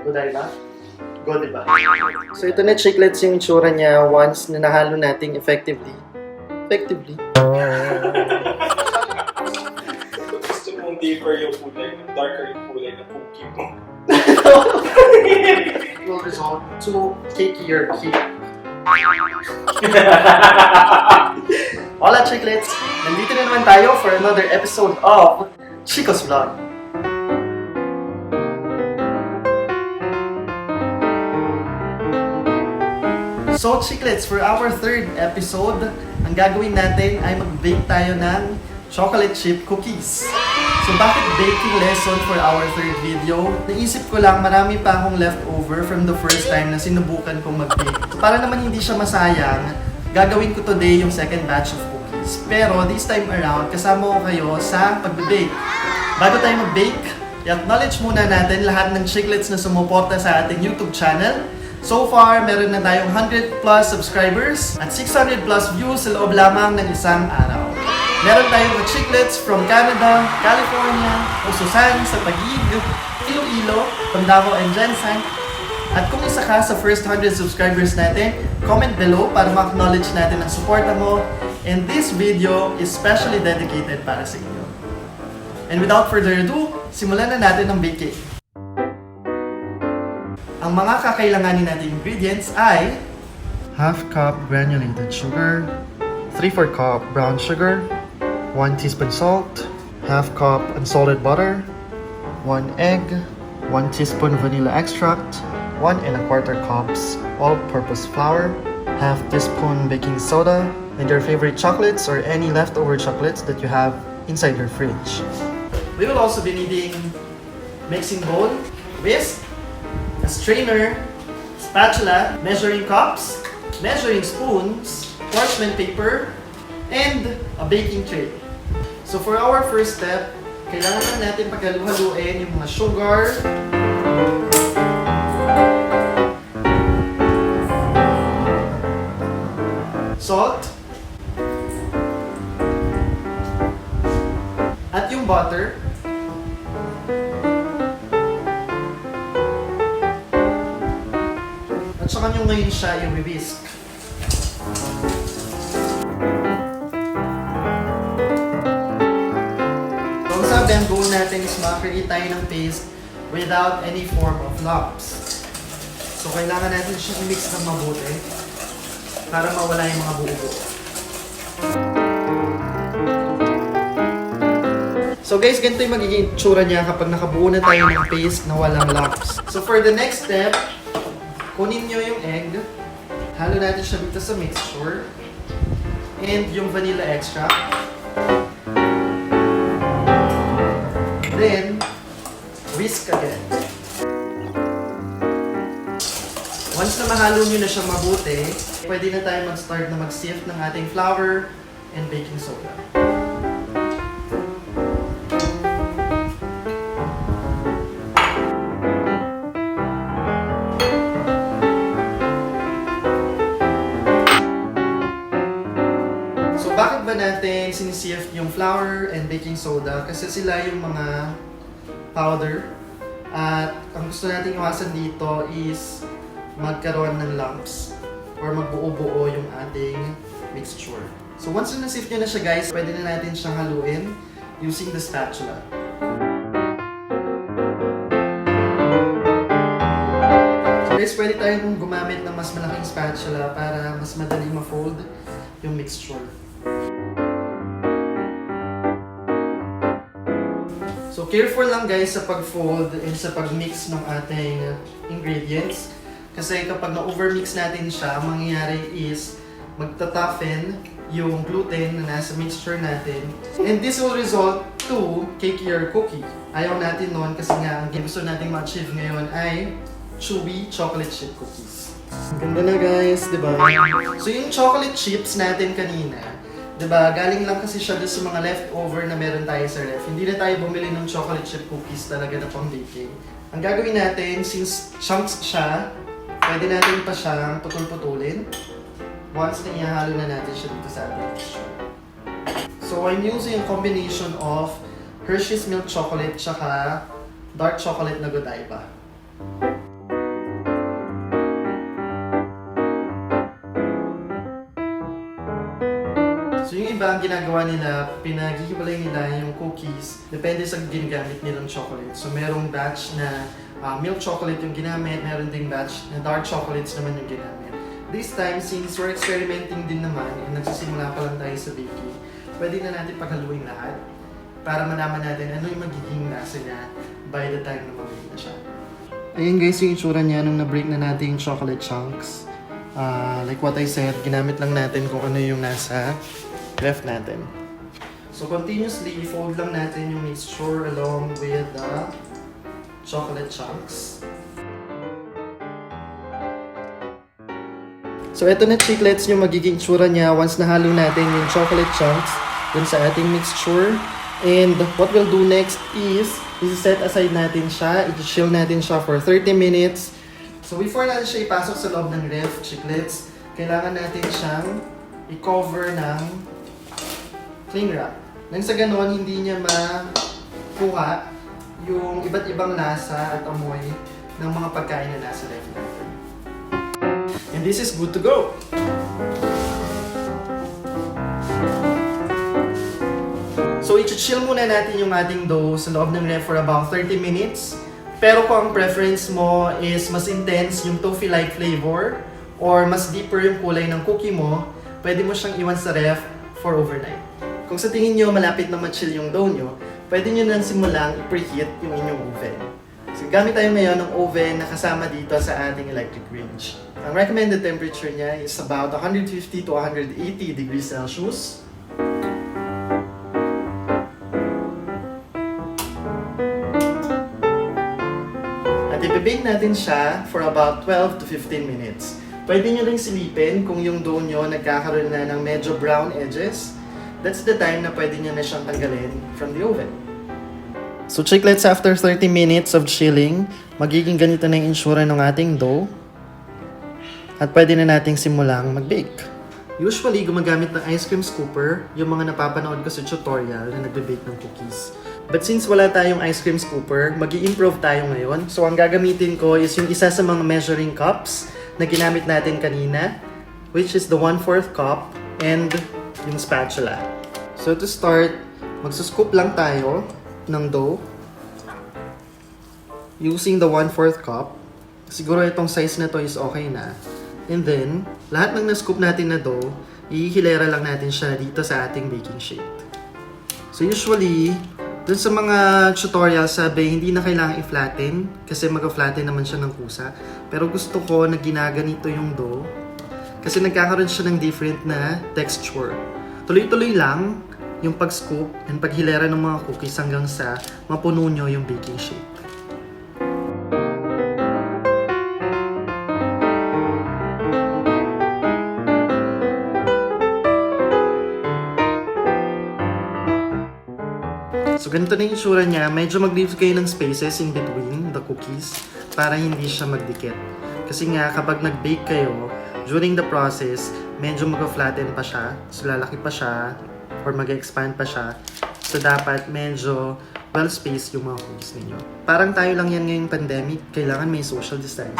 Godiva? Godiva. So ito na chiclets yung tsura niya once na nahalo natin effectively. Gusto mong deeper yung kulay, darker yung kulay ng cookie mo. Will result to cakier cake. Hola chiclets! Nandito na naman tayo for another episode of Chico's Vlog. So chiclets, for our third episode, ang gagawin natin ay mag-bake tayo ng chocolate chip cookies. So bakit baking lesson for our third video? Naisip ko lang marami pa akong leftover from the first time na sinubukan kong mag-bake. So para naman hindi siya masayang, gagawin ko today yung second batch of cookies. Pero this time around, kasama ko kayo sa pag-bake. Bago tayo mag-bake, i-acknowledge muna natin lahat ng chiclets na sumuporta sa ating YouTube channel. So far, meron na tayong 100 plus subscribers at 600 plus views sa loob lamang ng isang araw. Meron tayong chiclets from Canada, California, Ususan, sa Taguig, Iloilo, Pandavo, and Jensen. At kung isa ka sa first 100 subscribers natin, comment below para ma-acknowledge natin ang suporta mo. And this video is specially dedicated para sa inyo. And without further ado, simulan na natin ang baking. Ang mga kakailanganin nating ingredients ay half cup granulated sugar, 3/4 cup brown sugar, 1 teaspoon salt, half cup unsalted butter, 1 egg, 1 teaspoon vanilla extract, 1 1/4 cups all-purpose flour, half teaspoon baking soda, and your favorite chocolates or any leftover chocolates that you have inside your fridge. We will also be needing mixing bowl, whisk, a strainer, spatula, measuring cups, measuring spoons, parchment paper, and a baking tray. So for our first step, kailangan na natin paghalu-haluin yung mga sugar, salt, at yung butter. At saka nyo ngayon siya i-whisk. Ang goal natin is makakreate tayo ng paste without any form of lumps. So kailangan natin siya i-mix ng mabuti para mawala yung mga buo-buo. So guys, ganito yung magiging itsura niya kapag nakabuo na tayo ng paste na walang lumps. So for the next step, kunin nyo yung egg, halo natin siya dito sa mixture, and yung vanilla extract. Then, whisk again. Once na mahalo nyo na siyang mabuti, pwede na tayo mag-start na mag-sift ng ating flour and baking soda. Bakit ba natin sinisift yung flour and baking soda? Kasi sila yung mga powder. At ang gusto natin iwasan dito is magkaroon ng lumps or magbuo-buo yung ating mixture. So once na nasift nyo na siya guys, pwede na natin siyang haluin using the spatula. So guys, pwede tayong gumamit ng mas malaking spatula para mas madali ma-fold yung mixture. So careful lang guys sa pag-fold and sa pag-mix ng ating ingredients. Kasi kapag na-overmix natin siya, ang mangyayari is magta-toughen yung gluten na nasa mixture natin. And this will result to cakier cookie. Ayaw natin nun kasi nga ang gusto nating ma-achieve ngayon ay chewy chocolate chip cookies. Ang ganda na guys, diba? So yung chocolate chips natin kanina, diba, galing lang kasi siya doon sa mga leftover na meron tayo sa ref. Hindi na tayo bumili ng chocolate chip cookies talaga na pang baking. Ang gagawin natin, since chunks siya, pwede natin pa siyang putol-putulin once na ihahalo na natin siya dito sa ating mixture. So I'm using a combination of Hershey's milk chocolate tsaka dark chocolate na Godiva. iba ang ginagawa nila, pinaghihiwalay nila yung cookies depende sa ginagamit nilang chocolate. So merong batch na milk chocolate yung ginamit, meron ding batch na dark chocolates naman yung ginamit. This time, since we're experimenting din naman, and nagsisimula pa lang tayo sa baking, pwede na natin paghaluin lahat para malaman natin ano yung magiging lasa niya by the time na mag-bake na siya. Ayan guys yung itsura niya nung na-break na natin yung chocolate chunks. Like what I said, ginamit lang natin kung ano yung nasa left natin. So continuously, fold lang natin yung mixture along with the chocolate chunks. So ito na chiclets yung magiging itsura niya once nahalo natin yung chocolate chunks dun sa ating mixture. And what we'll do next is set aside natin siya, i-chill natin siya for 30 minutes. So before natin siya ipasok sa loob ng ref, chiclets, kailangan natin siyang i-cover ng cling wrap. Nang sa ganon, hindi niya makuha yung iba't ibang lasa at amoy ng mga pagkain na nasa ref natin. And this is good to go! So, i-chill muna natin yung ating dough sa loob ng ref for about 30 minutes. Pero kung ang preference mo is mas intense yung toffee-like flavor or mas deeper yung kulay ng cookie mo, pwede mo siyang iwan sa ref for overnight. Kung sa tingin nyo malapit na ma-chill yung dough nyo, pwede nyo nang simulang i-preheat yung inyong oven. So, gamit tayo ngayon ng oven na kasama dito sa ating electric range. Ang recommended temperature niya is about 150 to 180 degrees Celsius. At i-bake natin siya for about 12 to 15 minutes. Pwede nyo ring silipin kung yung dough nyo nagkakaroon na ng medyo brown edges. That's the time na pwede nyo na siyang tanggalin from the oven. So chiclets, after 30 minutes of chilling, magiging ganito na yung itsura ng ating dough. At pwede na nating simulang mag-bake. Usually, gumagamit ng ice cream scooper yung mga napapanood ko sa tutorial na nagbe-bake ng cookies. But since wala tayong ice cream scooper, mag-i-improve tayo ngayon. So ang gagamitin ko is yung isa sa mga measuring cups na ginamit natin kanina, which is the 1/4 cup and yung spatula. So to start, magsuscoop lang tayo ng dough using the 1/4 cup. Siguro itong size na to is okay na. And then, lahat ng na-scoop natin na dough, ihilera lang natin siya dito sa ating baking sheet. So usually, dun sa mga tutorial sabi, hindi na kailangan i-flatten kasi mag-flatten naman siya ng kusa. Pero gusto ko na ginaganito yung dough kasi nagkakaroon siya ng different na texture. Tuloy-tuloy lang yung pag-scoop and paghilera ng mga cookies hanggang sa mapuno nyo yung baking sheet. So ganito na yung itsura niya. Medyo mag-leave kayo ng spaces in between the cookies para hindi siya magdikit. Kasi nga kapag nag-bake kayo, during the process, medyo mag-flatten pa siya. So lalaki pa siya or mag-expand pa siya. So dapat medyo well-spaced yung mga cookies ninyo. Parang tayo lang yan ngayong pandemic, kailangan may social distancing.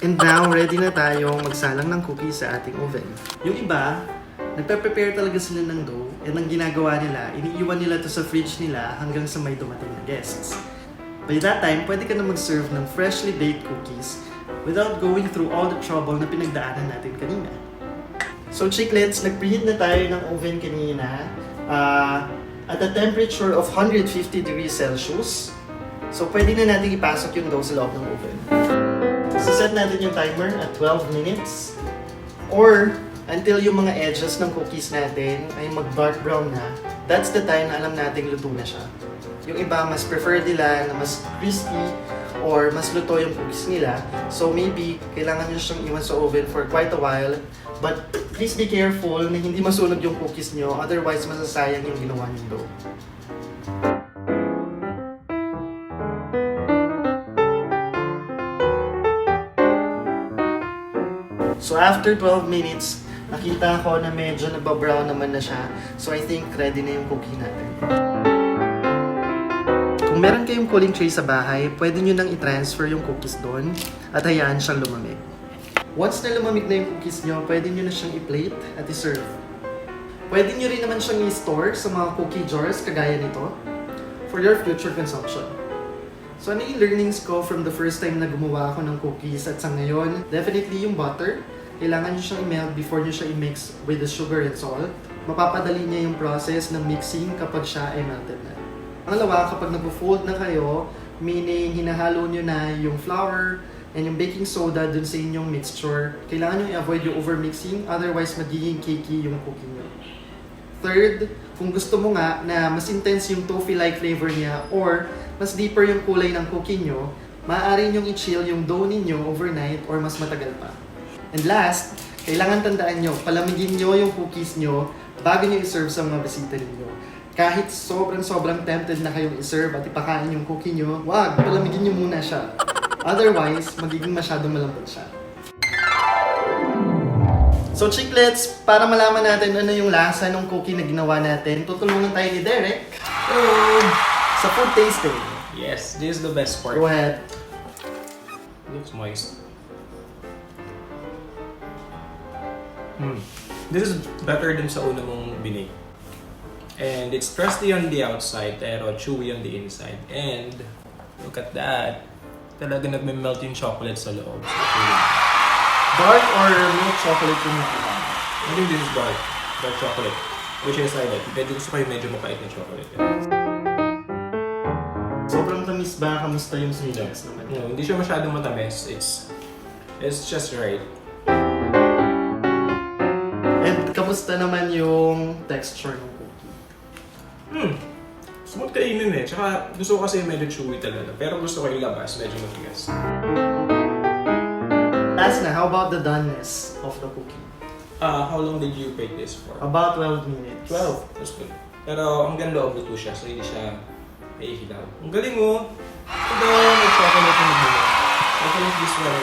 And now, ready na tayong magsalang ng cookies sa ating oven. Yung iba, nagpe-prepare talaga sila ng dough, and ang ginagawa nila, iniiwan nila to sa fridge nila hanggang sa may dumating na guests. By that time, pwede ka na mag-serve ng freshly baked cookies without going through all the trouble na pinagdaanan natin kanina. So chiclets, nag-preheat na tayo ng oven kanina at a temperature of 150 degrees Celsius. So pwede na natin ipasok yung dough sa loob ng oven. So set natin yung timer at 12 minutes or until yung mga edges ng cookies natin ay mag-dark brown na. That's the time na alam nating luto na siya. Yung iba, mas prefer nila na mas crispy or mas luto yung cookies nila. So maybe, kailangan nyo siyang iwan sa oven for quite a while. But please be careful na hindi masunog yung cookies nyo. Otherwise, masasayang yung ginawa nyong dough. So after 12 minutes, nakita ko na medyo nagba-brown naman na siya. So I think ready na yung cookie natin. Kung meron kayong cooling tray sa bahay, pwede nyo nang i-transfer yung cookies doon at hayaan siyang lumamig. Once na lumamig na yung cookies nyo, pwede nyo na siyang i-plate at i-serve. Pwede nyo rin naman siyang i-store sa mga cookie jars kagaya nito for your future consumption. So ano yung learnings ko from the first time na gumawa ako ng cookies at sa ngayon? Definitely yung butter. Kailangan nyo siyang i-melt before nyo siya i-mix with the sugar and salt. Mapapadali niya yung process ng mixing kapag siya ay melted na. Pangalawa, kapag nag-fold na kayo, meaning hinahalo nyo na yung flour and yung baking soda dun sa inyong mixture, kailangan nyo i-avoid yung overmixing, otherwise magiging cakey yung cookie nyo. Third, kung gusto mo nga na mas intense yung toffee-like flavor niya or mas deeper yung kulay ng cookie nyo, maaari nyong i-chill yung dough ninyo overnight or mas matagal pa. And last, kailangan tandaan nyo, palamigin nyo yung cookies nyo bago nyo i-serve sa mga bisita ninyo. Kahit sobrang tempted na kayong i-serve at ipakain yung cookie nyo, wag, palamigin nyo muna siya. Otherwise, magiging masyadong malambot siya. So chiclets, para malaman natin ano yung lasa ng cookie na ginawa natin, tutulungan tayo ni Derek sa food tasting. Yes, this is the best part. Go ahead. Looks moist. This is better than sa una mong binake. And it's crusty on the outside, pero chewy on the inside. And look at that. Talaga nagme-melt yung chocolate sa loob. Dark or milk chocolate yung nakita? I think this is dark. Dark chocolate. Which is I like. Medyo gusto ko yung medyo mapait na chocolate. Sobrang tamis ba? Kamusta yung sweetness naman? No, hindi siya masyadong matamis. It's just right. And kamusta naman yung texture ng cookie? Smooth kainin eh. Tsaka gusto ko kasi medyo chewy talaga. Pero gusto ko yung labas, medyo matigas. Last na, how about the doneness of the cookie? How long did you bake this for? About 12 minutes. 12. That's good. Pero ang ganda of luto siya, so hindi siya maihilaw. Ang galing oh! Ito, may chocolate na nagmula. Chocolate this one,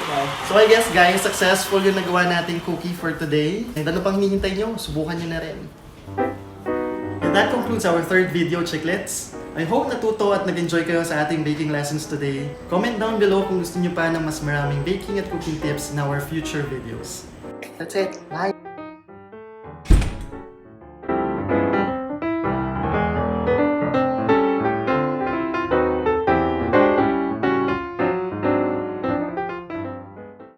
bye. So I guess guys, successful yung nagawa nating cookie for today. And ano pang hinihintay nyo? Subukan nyo na rin. And that concludes our third video, chiclets. I hope natuto at nag-enjoy kayo sa ating baking lessons today. Comment down below kung gusto nyo pa ng mas maraming baking at cooking tips in our future videos. That's it. Bye!